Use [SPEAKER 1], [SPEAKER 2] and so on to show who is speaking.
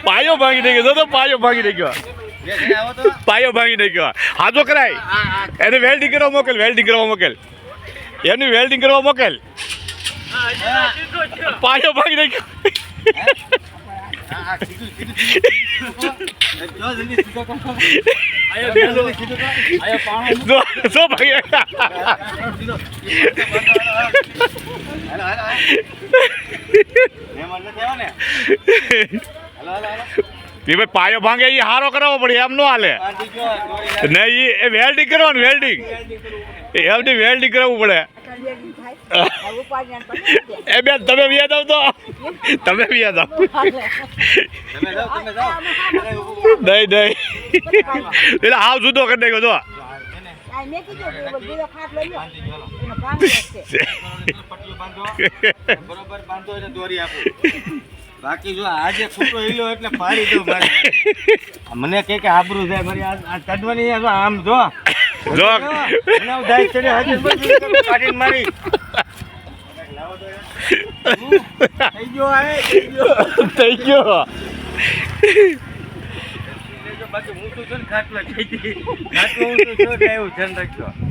[SPEAKER 1] પાયો ભાંગી દઈ ગયો તો પાયો ભાંગી દઈ ગયો પાયો ભાંગી દઈ ગયો હાજો કરાય એને વેલ્ડિંગ કરવા મોકલ વેલ્ડિંગ કરવા મોકલ એની વેલ્ડિંગ કરવા મોકલ પાયો ભાંગી દઈ ગયો પાયો ભાંગે એ હારો કરાવવો પડે એમ નો હાલે નહીં એ વેલ્ડિંગ કરવાનું વેલ્ડિંગ એમની વેલ્ડિંગ કરાવવું પડે એ બેન તમે વ્યાજ આવ તો તમે વ્યાજ આવ નહીં નહીં એટલે હાવ જુદો કરી નાખ્યો તો
[SPEAKER 2] બાકી જો આજે ફૂટો હિલો એટલે પાડી દઉં મને કે આબરૂ જાય મારી આ ચડવાની આમ જો
[SPEAKER 1] જો
[SPEAKER 2] કાઢીને મારી
[SPEAKER 1] થઈ ગયો
[SPEAKER 2] બાકી હું તો છે ને ખાટલો ખાટલો હું તો છો ને એવું ધ્યાન રાખજો